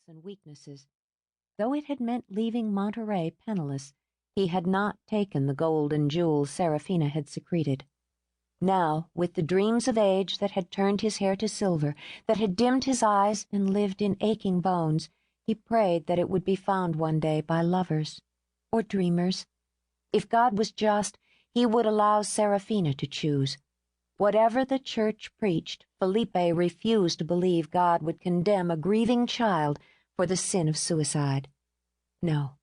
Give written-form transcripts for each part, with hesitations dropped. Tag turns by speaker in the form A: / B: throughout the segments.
A: and weaknesses. Though it had meant leaving Monterey penniless, he had not taken the gold and jewels Serafina had secreted. Now, with the dreams of age that had turned his hair to silver, that had dimmed his eyes and lived in aching bones, he prayed that it would be found one day by lovers or dreamers. If God was just, he would allow Serafina to choose. Whatever the church preached, Felipe refused to believe God would condemn a grieving child for the sin of suicide. No,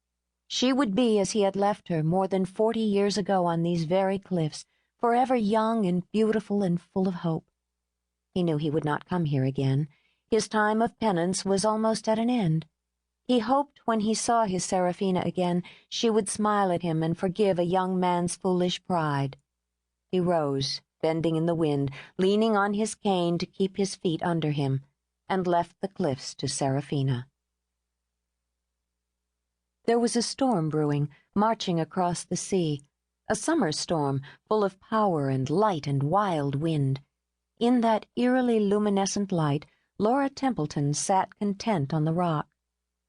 A: she would be as he had left her more than 40 years ago on these very cliffs, forever young and beautiful and full of hope. He knew he would not come here again. His time of penance was almost at an end. He hoped when he saw his Serafina again, she would smile at him and forgive a young man's foolish pride. He rose, bending in the wind, leaning on his cane to keep his feet under him, and left the cliffs to Serafina. There was a storm brewing, marching across the sea, a summer storm full of power and light and wild wind. In that eerily luminescent light, Laura Templeton sat content on the rock.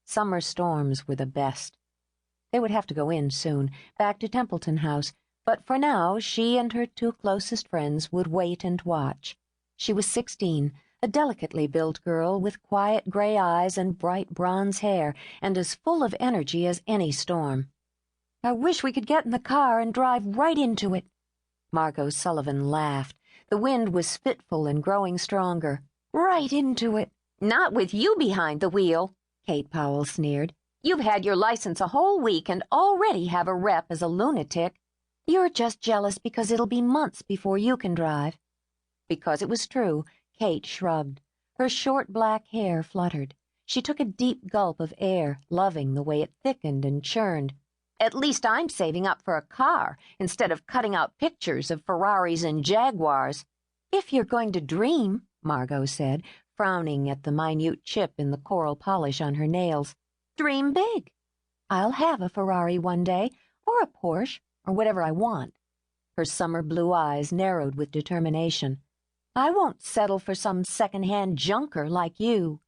A: Summer storms were the best. They would have to go in soon, back to Templeton House, but for now she and her two closest friends would wait and watch. She was 16, a delicately built girl with quiet gray eyes and bright bronze hair, and as full of energy as any storm. "I wish we could get in the car and drive right into it." Margot Sullivan laughed. The wind was fitful and growing stronger. "Right into it."
B: "Not with you behind the wheel," Kate Powell sneered. "You've had your license a whole week and already have a rep as a lunatic."
A: "You're just jealous because it'll be months before you can drive." Because it was true, Kate shrugged. Her short black hair fluttered. She took a deep gulp of air, loving the way it thickened and churned.
B: "At least I'm saving up for a car instead of cutting out pictures of Ferraris and Jaguars."
A: "If you're going to dream," Margot said, frowning at the minute chip in the coral polish on her nails, "dream big. I'll have a Ferrari one day, or a Porsche, or whatever I want." Her summer blue eyes narrowed with determination. "I won't settle for some second-hand junker like you."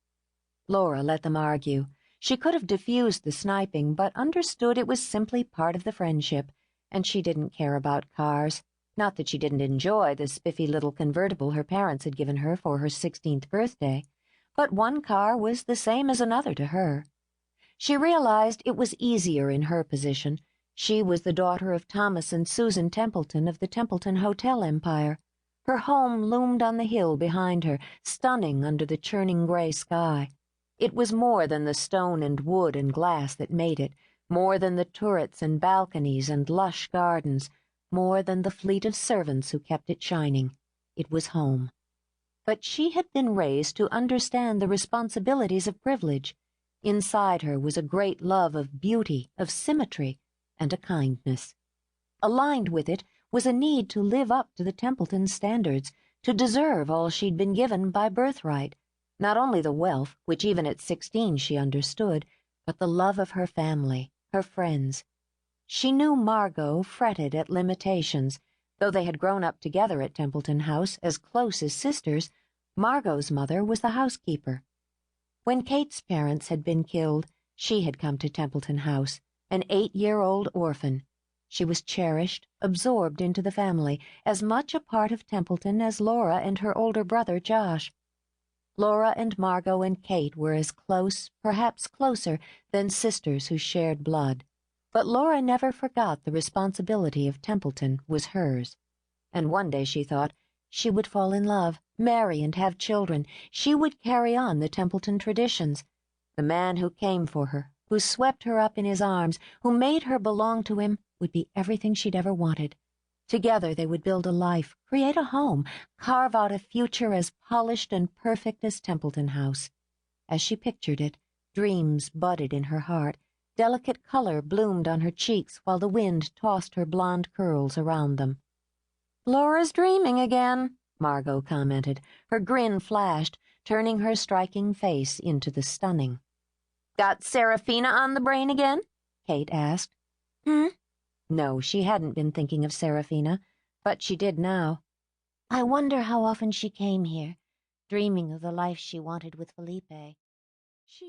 A: Laura let them argue. She could have diffused the sniping, but understood it was simply part of the friendship, and she didn't care about cars. Not that she didn't enjoy the spiffy little convertible her parents had given her for her 16th birthday, but one car was the same as another to her. She realized it was easier in her position. She was the daughter of Thomas and Susan Templeton of the Templeton hotel empire. Her home loomed on the hill behind her, stunning under the churning gray sky. It was more than the stone and wood and glass that made it, more than the turrets and balconies and lush gardens, more than the fleet of servants who kept it shining. It was home. But she had been raised to understand the responsibilities of privilege. Inside her was a great love of beauty, of symmetry, and a kindness. Aligned with it was a need to live up to the Templeton standards, to deserve all she'd been given by birthright, not only the wealth, which even at 16 she understood, but the love of her family, her friends. She knew Margot fretted at limitations. Though they had grown up together at Templeton House as close as sisters, Margot's mother was the housekeeper. When Kate's parents had been killed, she had come to Templeton House, an 8-year-old orphan. She was cherished, absorbed into the family, as much a part of Templeton as Laura and her older brother Josh. Laura and Margot and Kate were as close, perhaps closer, than sisters who shared blood. But Laura never forgot the responsibility of Templeton was hers. And one day she thought she would fall in love, marry and have children. She would carry on the Templeton traditions. The man who came for her, who swept her up in his arms, who made her belong to him, would be everything she'd ever wanted. Together they would build a life, create a home, carve out a future as polished and perfect as Templeton House. As she pictured it, dreams budded in her heart. Delicate color bloomed on her cheeks while the wind tossed her blonde curls around them. "Laura's dreaming again," Margot commented. Her grin flashed, turning her striking face into the stunning.
B: "Got Serafina on the brain again?"
A: Kate asked. No, she hadn't been thinking of Serafina, but she did now.
C: "I wonder how often she came here, dreaming of the life she wanted with Felipe."
A: She